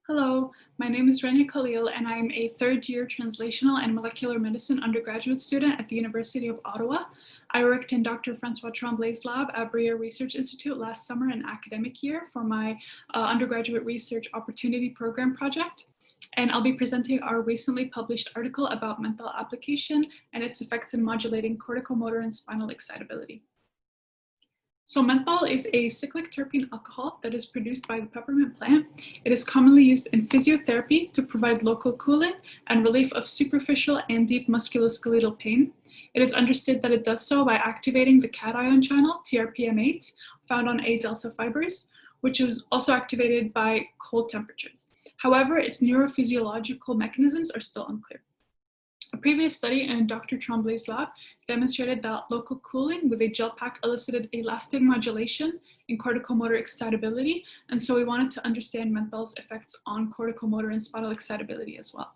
Hello, my name is Ranya Khaleel and I'm a third-year translational and molecular medicine undergraduate student at the University of Ottawa. I worked in Dr. Francois Tremblay's lab at Briere Research Institute last summer and academic year for my undergraduate research opportunity program project. And I'll be presenting our recently published article about menthol application and its effects in modulating corticomotor and spinal excitability. So menthol is a cyclic terpene alcohol that is produced by the peppermint plant. It is commonly used in physiotherapy to provide local cooling and relief of superficial and deep musculoskeletal pain. It is understood that it does so by activating the cation channel, TRPM8, found on A delta fibers, which is also activated by cold temperatures. However, its neurophysiological mechanisms are still unclear. A previous study in Dr. Tremblay's lab demonstrated that local cooling with a gel pack elicited a lasting modulation in corticomotor excitability, and so we wanted to understand menthol's effects on corticomotor and spinal excitability as well.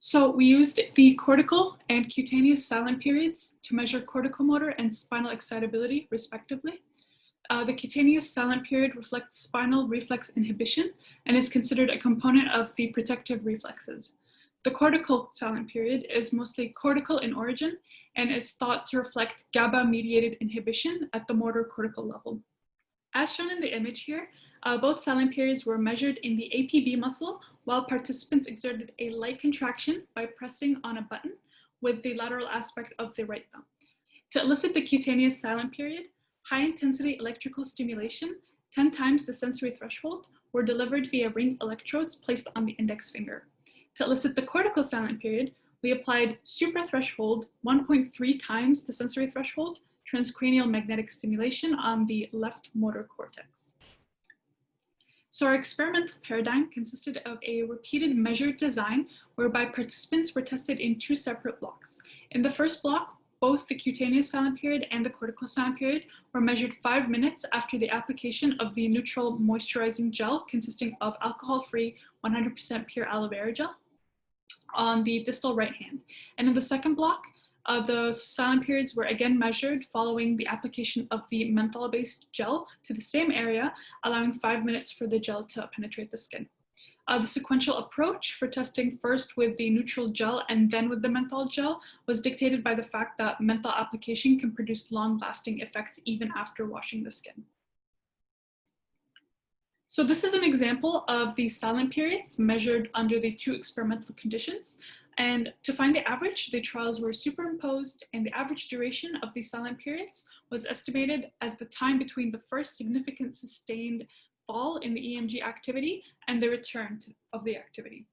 So we used the cortical and cutaneous silent periods to measure corticomotor and spinal excitability, respectively. The cutaneous silent period reflects spinal reflex inhibition and is considered a component of the protective reflexes. The cortical silent period is mostly cortical in origin and is thought to reflect GABA-mediated inhibition at the motor cortical level. As shown in the image here, both silent periods were measured in the APB muscle while participants exerted a light contraction by pressing on a button with the lateral aspect of the right thumb. To elicit the cutaneous silent period, high-intensity electrical stimulation, 10 times the sensory threshold, were delivered via ring electrodes placed on the index finger. To elicit the cortical silent period, we applied suprathreshold 1.3 times the sensory threshold transcranial magnetic stimulation on the left motor cortex. So our experimental paradigm consisted of a repeated measured design whereby participants were tested in two separate blocks. In the first block, both the cutaneous silent period and the cortical silent period were measured 5 minutes after the application of the neutral moisturizing gel consisting of alcohol-free 100% pure aloe vera gel on the distal right hand. And in the second block, the silent periods were again measured following the application of the menthol-based gel to the same area, allowing 5 minutes for the gel to penetrate the skin. The sequential approach for testing first with the neutral gel and then with the menthol gel was dictated by the fact that menthol application can produce long-lasting effects even after washing the skin. So this is an example of the silent periods measured under the two experimental conditions. And to find the average, the trials were superimposed and the average duration of the silent periods was estimated as the time between the first significant sustained fall in the EMG activity and the return of the activity.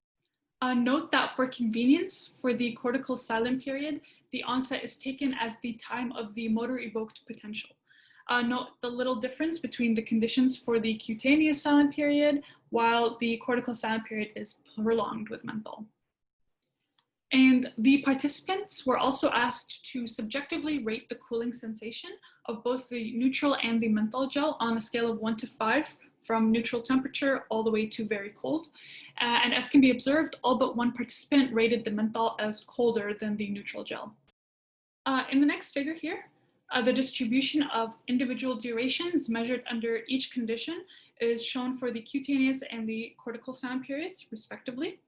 Note that for convenience, for the cortical silent period, the onset is taken as the time of the motor evoked potential. Note the little difference between the conditions for the cutaneous silent period, while the cortical silent period is prolonged with menthol. And the participants were also asked to subjectively rate the cooling sensation of both the neutral and the menthol gel on a scale of 1 to 5, from neutral temperature all the way to very cold. And as can be observed, all but one participant rated the menthol as colder than the neutral gel. In the next figure here, the distribution of individual durations measured under each condition is shown for the cutaneous and the cortical silent periods, respectively.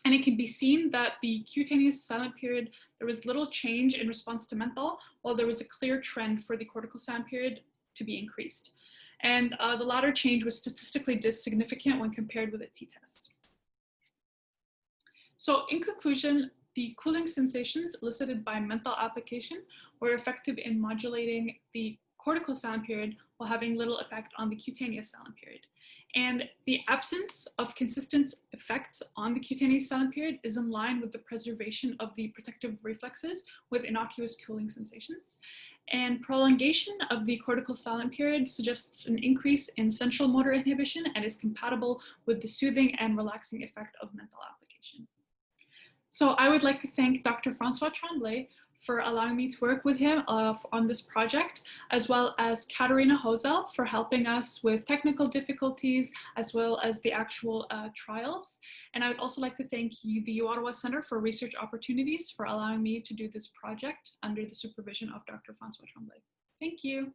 And it can be seen that the cutaneous silent period, there was little change in response to menthol, while there was a clear trend for the cortical silent period to be increased. And the latter change was statistically significant when compared with a t-test. So in conclusion, the cooling sensations elicited by menthol application were effective in modulating the cortical silent period while having little effect on the cutaneous silent period. And the absence of consistent effects on the cutaneous silent period is in line with the preservation of the protective reflexes with innocuous cooling sensations. And prolongation of the cortical silent period suggests an increase in central motor inhibition and is compatible with the soothing and relaxing effect of menthol application. So I would like to thank Dr. Francois Tremblay for allowing me to work with him on this project, as well as Katarina Hosel for helping us with technical difficulties, as well as the actual trials. And I would also like to thank the Ottawa Center for Research Opportunities for allowing me to do this project under the supervision of Dr. Francois Tremblay. Thank you.